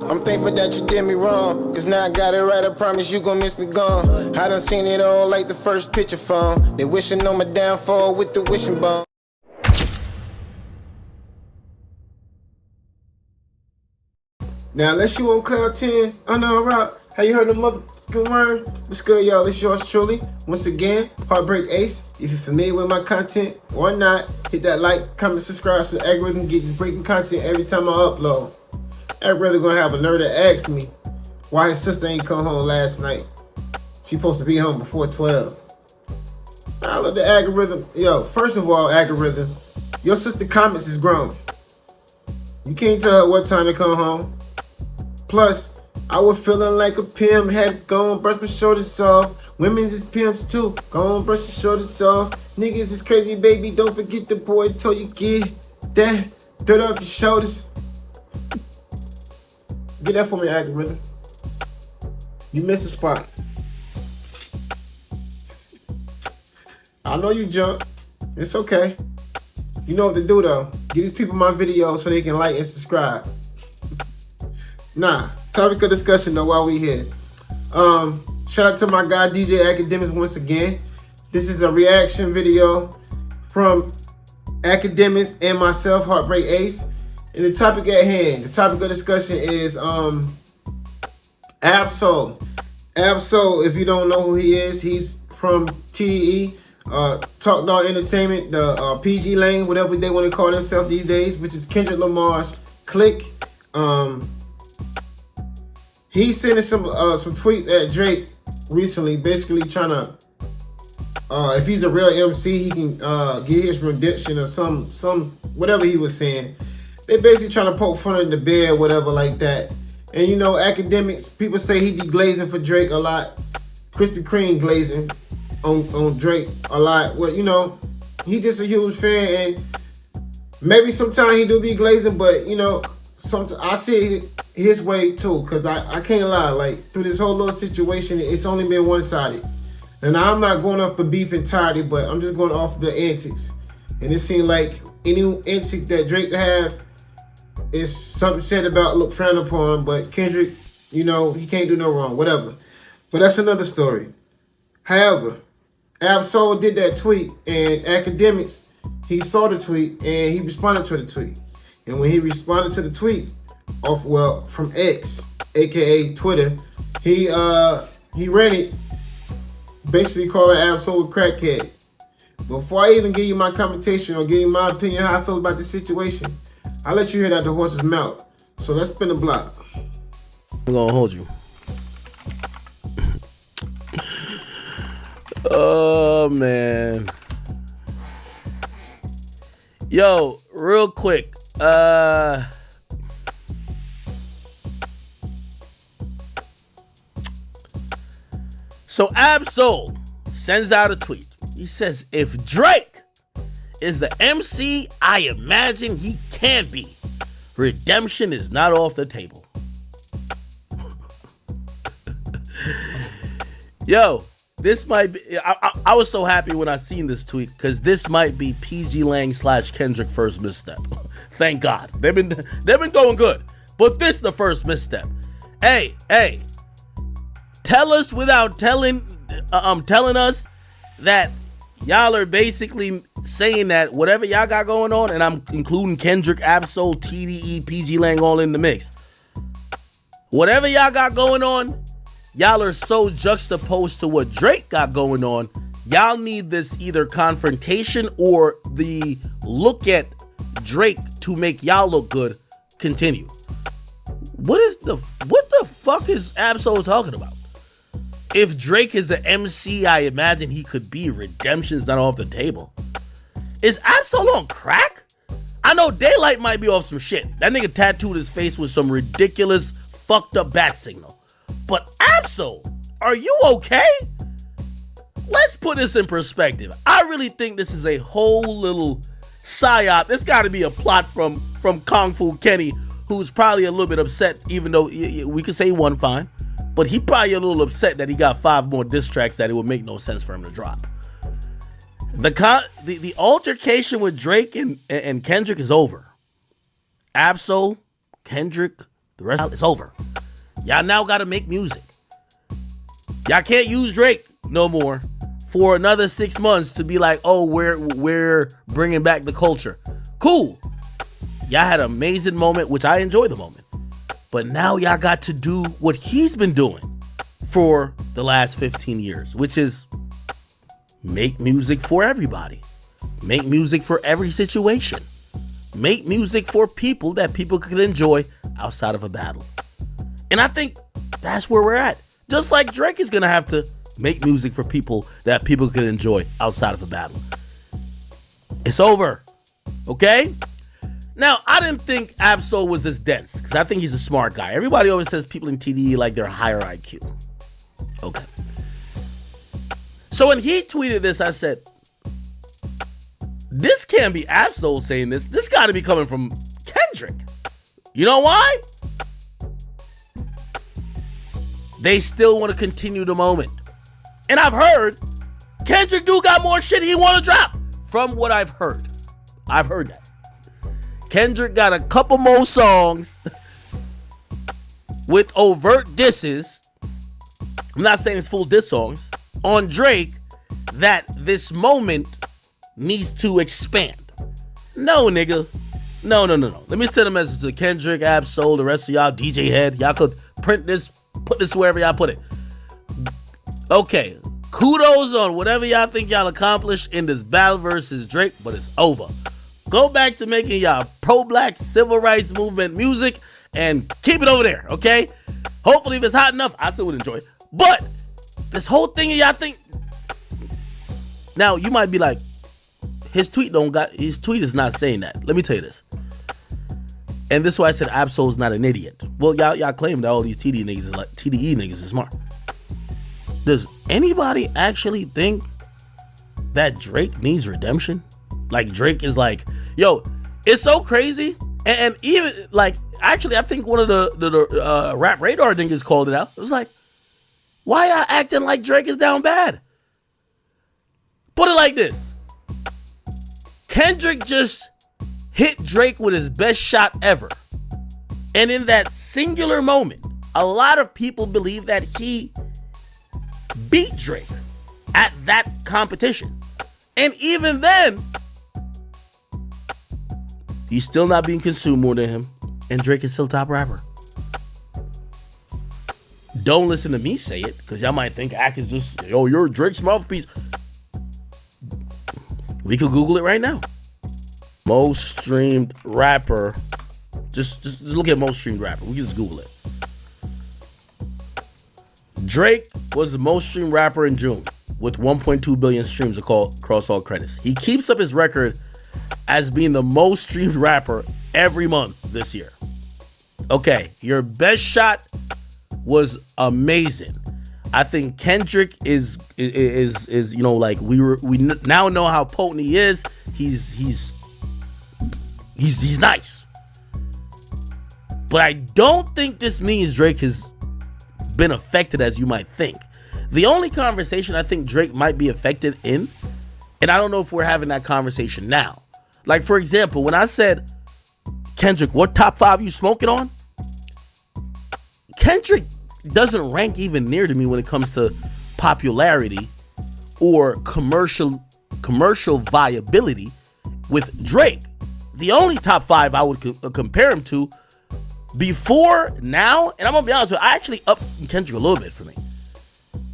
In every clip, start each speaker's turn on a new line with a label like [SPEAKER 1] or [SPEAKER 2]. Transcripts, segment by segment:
[SPEAKER 1] I'm thankful that you did me wrong, cause now I got it right, I promise you gon' miss me gone. I done seen it all like the first picture phone. They wishing on my downfall with the wishing bone. Now, unless you on cloud 10, I know rock. How you heard the motherfucking word? What's good, y'all? It's yours truly. Once again, HeartBreak Ace. If you're familiar with my content or not, hit that like, comment, subscribe so the algorithm get this breaking content every time I upload. That brother gonna have a nerve to ask me why his sister ain't come home last night. She supposed to be home before 12. I love the algorithm. Yo, first of all, algorithm, your sister comments is grown. You can't tell her what time to come home. Plus, I was feeling like a pimp, had to go and brush my shoulders off. Women is pimps too, go and brush your shoulders off. Niggas is crazy, baby, don't forget the boy told you get that dirt off your shoulders. Get that for me, algorithm. You missed a spot. I know you jumped. It's okay. You know what to do though. Give these people my videos so they can like and subscribe. Nah, topic of discussion though while we here. Shout out to my guy DJ Akademiks once again. This is a reaction video from Akademiks and myself, HeartBreak Ace. And the topic at hand, the topic of discussion is Ab-Soul. Ab-Soul, if you don't know who he is, he's from TE, Talk Dog Entertainment, the PG Lane, whatever they want to call themselves these days, which is Kendrick Lamar's clique. He's sending some tweets at Drake recently, basically trying to, if he's a real MC, he can get his redemption or some whatever he was saying. They basically trying to poke fun at the bear or whatever like that. And you know, Akademiks, people say he be glazing for Drake a lot. Krispy Kreme glazing on Drake a lot. Well, you know, he just a huge fan, and maybe sometimes he do be glazing, but you know, I see it his way too, because I can't lie, like through this whole little situation, it's only been one-sided. And I'm not going off the beef entirely, but I'm just going off the antics. And it seemed like any antics that Drake have is something said about look frowned upon, but Kendrick, you know, he can't do no wrong, whatever. But that's another story. However, Ab-Soul did that tweet, and Akademiks, he saw the tweet and he responded to the tweet. And when he responded to the tweet, from X, aka Twitter, he ran it, basically calling Ab-Soul a crackhead. Before I even give you my commentation or give you my opinion how I feel about this situation, I'll let you hear that the horse's mouth. So let's spin the block.
[SPEAKER 2] I'm gonna hold you. Oh man. Yo, real quick. So Ab-Soul sends out a tweet. He says, if Drake is the MC I imagine he can be, redemption is not off the table. Yo, this might be, I was so happy when I seen this tweet, because this might be PG Lang / Kendrick first misstep. Thank God. They've been going good. But this the first misstep. Hey, tell us without telling us that y'all are basically saying that whatever y'all got going on, and I'm including Kendrick, Ab-Soul, TDE, PG Lang all in the mix. Whatever y'all got going on, y'all are so juxtaposed to what Drake got going on. Y'all need this either confrontation or the look at Drake to make y'all look good continue. What the fuck is Ab-Soul talking about? If Drake is the MC I imagine he could be, redemption's not off the table. Is Ab-Soul on crack? I know Daylight might be off some shit. That nigga tattooed his face with some ridiculous fucked up bat signal. But Ab-Soul, are you okay? Let's put this in perspective. I really think this is a whole little psyop. This got to be a plot from Kung Fu Kenny, who's probably a little bit upset, even though we could say he won fine. But he probably a little upset that he got 5 more diss tracks that it would make no sense for him to drop. The altercation with Drake and Kendrick is over. Ab-Soul, Kendrick, The rest is over. Y'all now gotta make music. Y'all can't use Drake no more for another 6 months to be like, oh, we're bringing back the culture. Cool. Y'all had an amazing moment, which I enjoy the moment. But now y'all got to do what he's been doing for the last 15 years, which is make music for everybody. Make music for every situation. Make music for people that people could enjoy outside of a battle. And I think that's where we're at. Just like Drake is going to have to make music for people that people can enjoy outside of a battle. It's over. Okay? Now, I didn't think Ab-Soul was this dense because I think he's a smart guy. Everybody always says people in TDE like they're higher IQ. Okay. So when he tweeted this, I said, this can't be Ab-Soul saying this. This got to be coming from Kendrick. You know why? They still want to continue the moment. And I've heard Kendrick do got more shit he want to drop. From what I've heard. I've heard that. Kendrick got a couple more songs with overt disses. I'm not saying it's full diss songs on Drake that this moment needs to expand. No, nigga. No. Let me send a message to Kendrick, Ab-Soul, the rest of y'all, DJ Head. Y'all could print this, put this wherever y'all put it. Okay. Kudos on whatever y'all think y'all accomplished in this battle versus Drake, but it's over. Go back to making y'all pro-black civil rights movement music and keep it over there, okay? Hopefully if it's hot enough, I still would enjoy it. But this whole thing y'all think... Now, you might be like, his tweet is not saying that. Let me tell you this. And this is why I said Ab-Soul's not an idiot. Well, y'all claim that all these TDE niggas is smart. Does anybody actually think that Drake needs redemption? Like Drake is like, yo, it's so crazy. And even like, actually, I think one of the Rap Radar niggas called it out. It was like, why y'all acting like Drake is down bad? Put it like this. Kendrick just hit Drake with his best shot ever. And in that singular moment, a lot of people believe that he beat Drake at that competition. And even then, he's still not being consumed more than him. And Drake is still top rapper. Don't listen to me say it, because y'all might think Ak is just, yo, you're Drake's mouthpiece. We could Google it right now. Most streamed rapper. Just look at most streamed rapper. We can just Google it. Drake was the most streamed rapper in June with 1.2 billion streams across all credits. He keeps up his record as being the most streamed rapper every month this year. Okay, your best shot was amazing. I think Kendrick is you know, like we now know how potent he is. He's nice. But I don't think this means Drake has been affected as you might think. The only conversation I think Drake might be affected in, and I don't know if we're having that conversation now. Like, for example, when I said, Kendrick, what top 5 you smoking on? Kendrick doesn't rank even near to me when it comes to popularity or commercial viability with Drake. The only top 5 I would compare him to before now, and I'm gonna be honest with you, I actually upped Kendrick a little bit for me.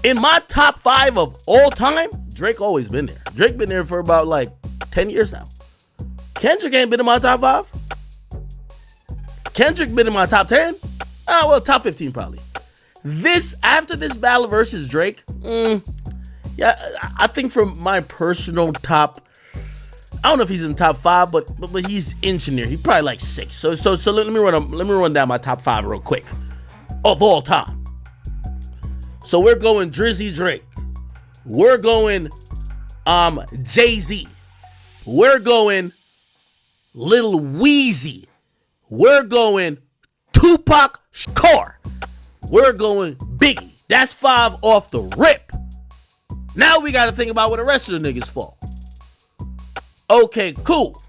[SPEAKER 2] In my top 5 of all time, Drake always been there. Drake been there for about like 10 years now. Kendrick ain't been in my top 5. Kendrick been in my top 10. Oh, well, top 15 probably. After this battle versus Drake, yeah, I think from my personal top, I don't know if he's in top 5, but he's inching there. He's probably like 6. So let me run down my top 5 real quick of all time. So we're going Drizzy Drake. We're going Jay-Z. We're going Lil Weezy. We're going Tupac Shakur. We're going Biggie. That's 5 off the rip. Now we got to think about where the rest of the niggas fall. Okay, cool.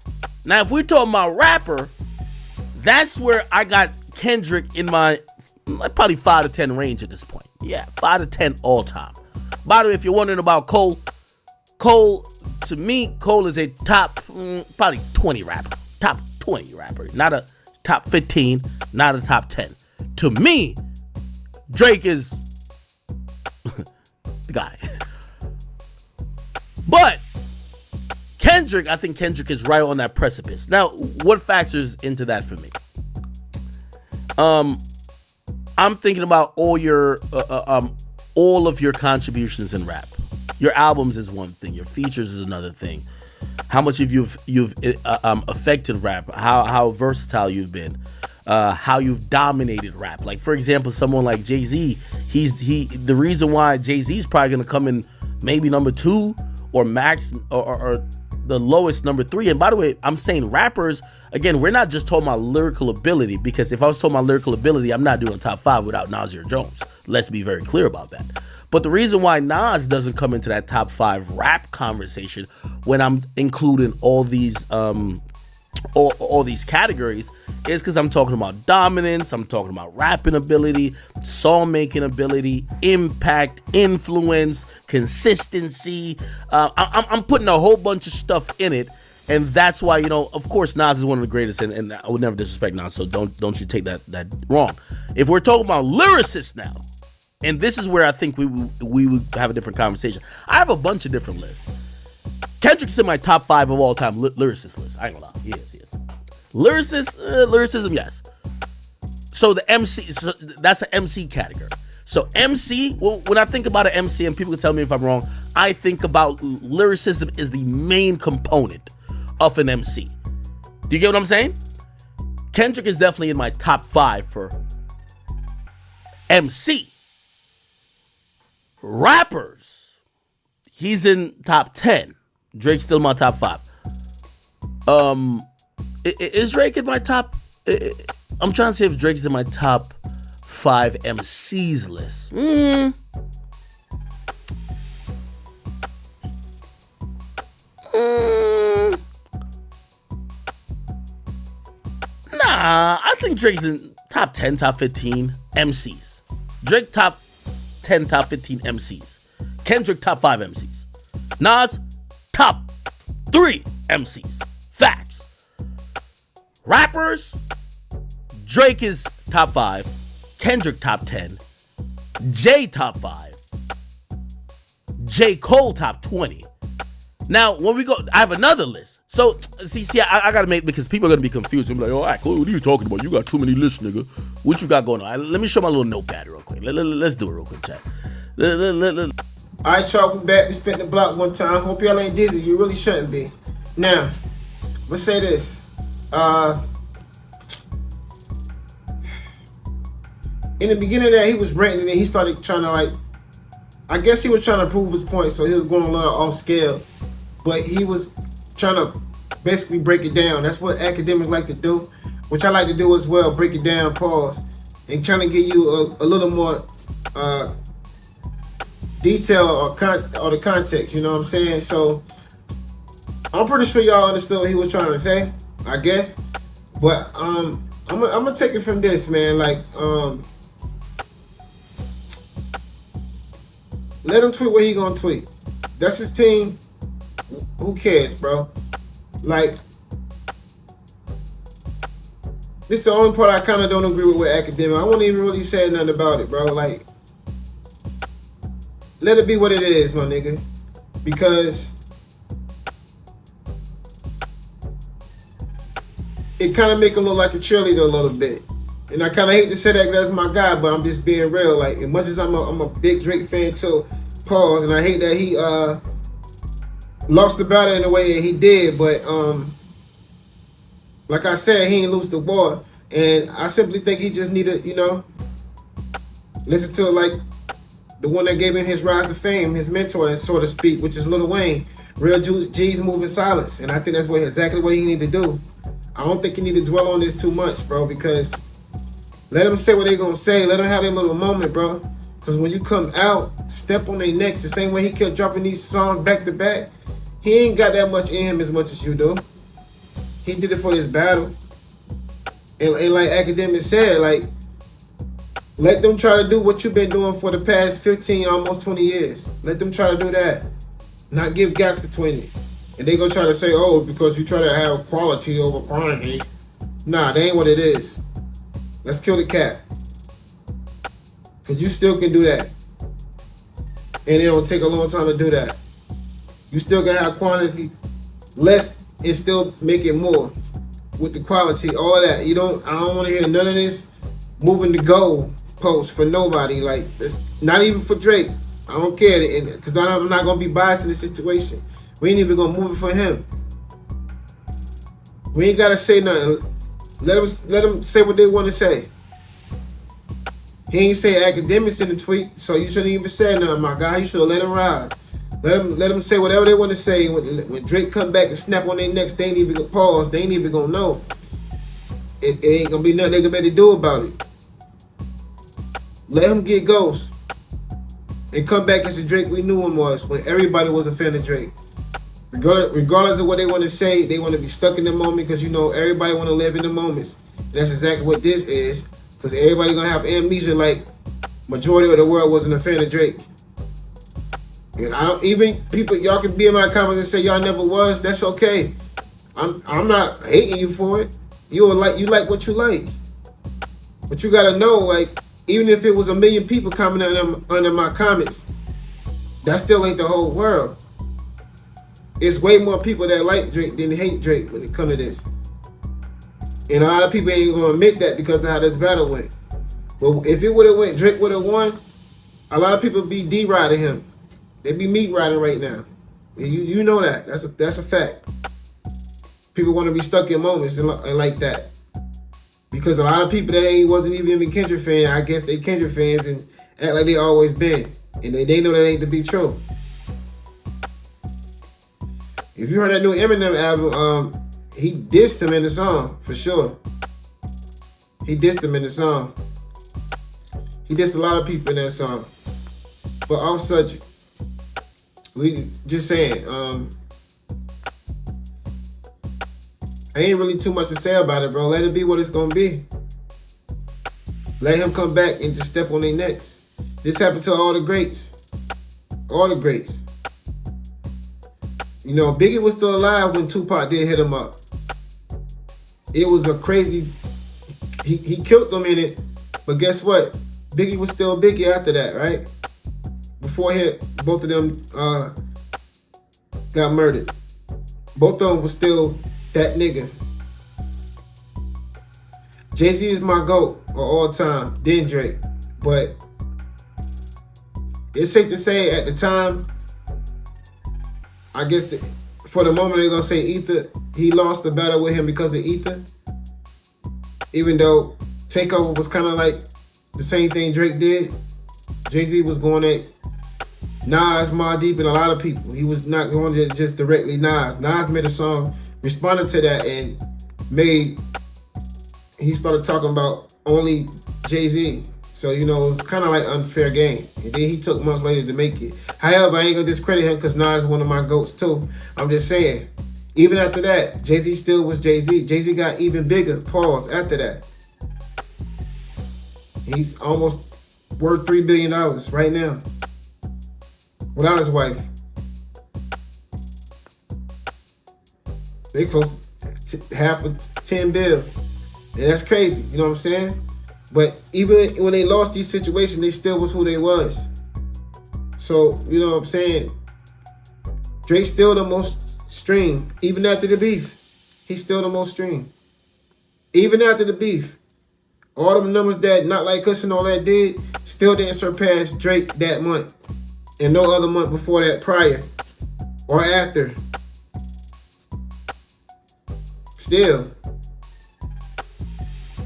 [SPEAKER 2] Now if we're talking about rapper, that's where I got Kendrick in my probably 5 to 10 range at this point. Yeah, 5 to 10 all time. By the way, if you're wondering about Cole, to me, Cole is a top probably 20 rapper. Top 20 rapper. Not a top 15, not a top 10. To me, Drake is the guy. But Kendrick, I think Kendrick is right on that precipice. Now, what factors into that for me? I'm thinking about all of your contributions in rap. Your albums is one thing. Your features is another thing. How much of you've affected rap? How versatile you've been? How you've dominated rap? Like, for example, someone like Jay-Z. The reason why Jay-Z's probably gonna come in maybe number 2 or max or the lowest number 3. And by the way, I'm saying rappers, again, we're not just talking about lyrical ability, because if I was talking about lyrical ability, I'm not doing top 5 without Nas or Jones. Let's be very clear about that. But the reason why Nas doesn't come into that top 5 rap conversation when I'm including all these categories is because I'm talking about dominance, I'm talking about rapping ability, song making ability, impact, influence, consistency. I'm putting a whole bunch of stuff in it, and that's why, of course, Nas is one of the greatest, and I would never disrespect Nas, so don't you take that wrong. If we're talking about lyricists now, and this is where I think we would have a different conversation. I have a bunch of different lists. Kendrick's in my top 5 of all time lyricist list. I ain't gonna lie, he is. Lyricism, yes. So the MC, that's an MC category. So MC, well, when I think about an MC, and people can tell me if I'm wrong, I think about lyricism is the main component of an MC. Do you get what I'm saying? Kendrick is definitely in my top 5 for MC. Rappers, he's in top 10. Drake's still in my top 5. Is Drake in my top? I'm trying to see if Drake's in my top 5 MCs list. Nah, I think Drake's in top 10, top 15 MCs. Drake top 10, top 15 MCs. Kendrick top 5 MCs. Nas top 3 MCs. Facts. Rappers, Drake is top 5, Kendrick top 10, Jay top 5, J. Cole top 20. Now, when we go, I have another list. So, see, I gotta make, because people are gonna be confused. I'm like, all right, Cole, what are you talking about? You got too many lists, nigga. What you got going on? Let me show my little notepad real quick. Let's do it real quick, chat.
[SPEAKER 1] All right, y'all, we back. We spent the block one time. Hope y'all ain't dizzy. You really shouldn't be. Now, let's say this. In the beginning of that, he was ranting, and he started trying to, I guess he was trying to prove his point, so he was going a little off scale, but he was trying to basically break it down. That's what academics like to do, which I like to do as well, break it down, pause, and trying to give you a little more detail or the context, you know what I'm saying? So I'm pretty sure y'all understood what he was trying to say, I guess, but I'm gonna take it from this, man. Let him tweet what he gonna tweet. That's his team. Who cares, bro? This is the only part I kind of don't agree with Akademiks. I won't even really say nothing about it, bro. Let it be what it is, my nigga. Because it kind of make him look like a cheerleader a little bit. And I kind of hate to say that that's my guy, but I'm just being real. As much as I'm a big Drake fan too, pause, and I hate that he lost the battle in the way that he did, but like I said, he ain't lose the war. And I simply think he just need to, listen to the one that gave him his rise to fame, his mentor, so to speak, which is Lil Wayne. Real G's move in silence. And I think that's exactly what he need to do. I don't think you need to dwell on this too much, bro, because let them say what they gonna say. Let them have their little moment, bro. Because when you come out, step on their necks the same way he kept dropping these songs back to back. He ain't got that much in him as much as you do. He did it for this battle. And like Akademiks said, like, let them try to do what you've been doing for the past 15, almost 20 years. Let them try to do that. Not give gaps between it. And they gonna try to say, oh, because you try to have quality over quantity. Nah, that ain't what it is. Let's kill the cap. Because you still can do that. And it don't take a long time to do that. You still can have quantity less and still make it more with the quality, all of that. I don't want to hear none of this moving the goal post for nobody. Like, not even for Drake. I don't care, because I'm not gonna be biased in this situation. We ain't even gonna move it for him. We ain't gotta say nothing. Let them say what they want to say. He ain't say Akademiks in the tweet, so you shouldn't even say nothing, my guy. You should have let him ride. Let them say whatever they want to say. When Drake come back and snap on their necks, they ain't even gonna pause. They ain't even gonna know. It ain't gonna be nothing they can better do about it. Let him get Ghost and come back as the Drake we knew him was when everybody was a fan of Drake. Regardless of what they want to say, they want to be stuck in the moment because everybody want to live in the moments. And that's exactly what this is, because everybody gonna have amnesia like majority of the world wasn't a fan of Drake. And even people, y'all can be in my comments and say y'all never was. That's okay. I'm not hating you for it. You like what you like. But you gotta know, like, even if it was 1 million people commenting under my comments, that still ain't the whole world. It's way more people that like Drake than hate Drake when it comes to this. And a lot of people ain't gonna admit that because of how this battle went. But if it would have went, Drake would have won, a lot of people be D-riding him. They be meat riding right now. You know that. That's a fact. People want to be stuck in moments and like that. Because a lot of people that wasn't even a Kendrick fan, I guess they Kendrick fans and act like they always been. And they know that ain't to be true. If you heard that new Eminem album, he dissed him in the song, for sure. He dissed him in the song. He dissed a lot of people in that song. But all such, we just saying, ain't really too much to say about it, bro. Let it be what it's gonna be. Let him come back and just step on their necks. This happened to all the greats. All the greats. Biggie was still alive when Tupac did hit him up. It was a crazy, he killed them in it, but guess what? Biggie was still Biggie after that, right? Before both of them got murdered. Both of them was still that nigga. Jay-Z is my GOAT of all time, then Drake. But it's safe to say at the time, I guess for the moment they're gonna say Ether, he lost the battle with him because of Ether. Even though Takeover was kind of like the same thing Drake did. Jay-Z was going at Nas, Mobb Deep, and a lot of people. He was not going to just directly Nas. Nas made a song, responded to that, and he started talking about only Jay-Z. So, it was kind of like unfair game. And then he took months later to make it. However, I ain't going to discredit him because Nas is one of my GOATs too. I'm just saying, even after that, Jay-Z still was Jay-Z. Jay-Z got even bigger, pause, after that. He's almost worth $3 billion right now. Without his wife. They close to half of 10 bill. And that's crazy, you know what I'm saying? But even when they lost these situations, they still was who they was. So, you know what I'm saying? Drake's still the most streamed, even after the beef. He's still the most streamed. Even after the beef. All them numbers that Not Like Us and all that did, still didn't surpass Drake that month. And no other month before that, prior or after. Still.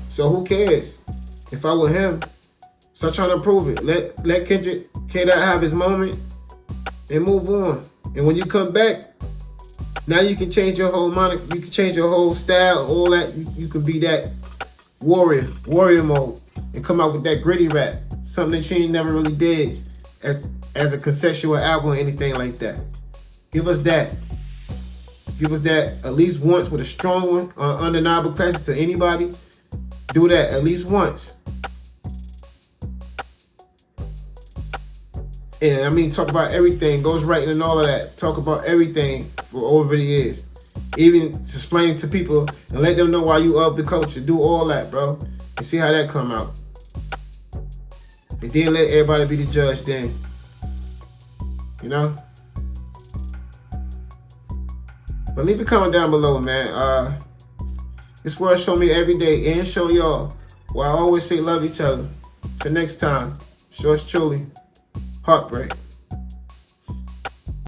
[SPEAKER 1] So who cares? If I were him, start trying to prove it. Let Kendrick have his moment and move on. And when you come back, now you can change your whole moniker, you can change your whole style, all that. You can be that warrior mode, and come out with that gritty rap, something that you ain't never really did as a conceptual album or anything like that. Give us that. Give us that at least once with a strong one, undeniable passage to anybody. Do that at least once. And I mean, talk about everything. Goes right and all of that. Talk about everything for over the years. Even explain to people and let them know why you up the culture. Do all that, bro. And see how that come out. And then let everybody be the judge then. You know? But leave a comment down below, man. This world show me every day and show y'all. Well, I always say love each other. Till next time. Yours truly, HeartBreak.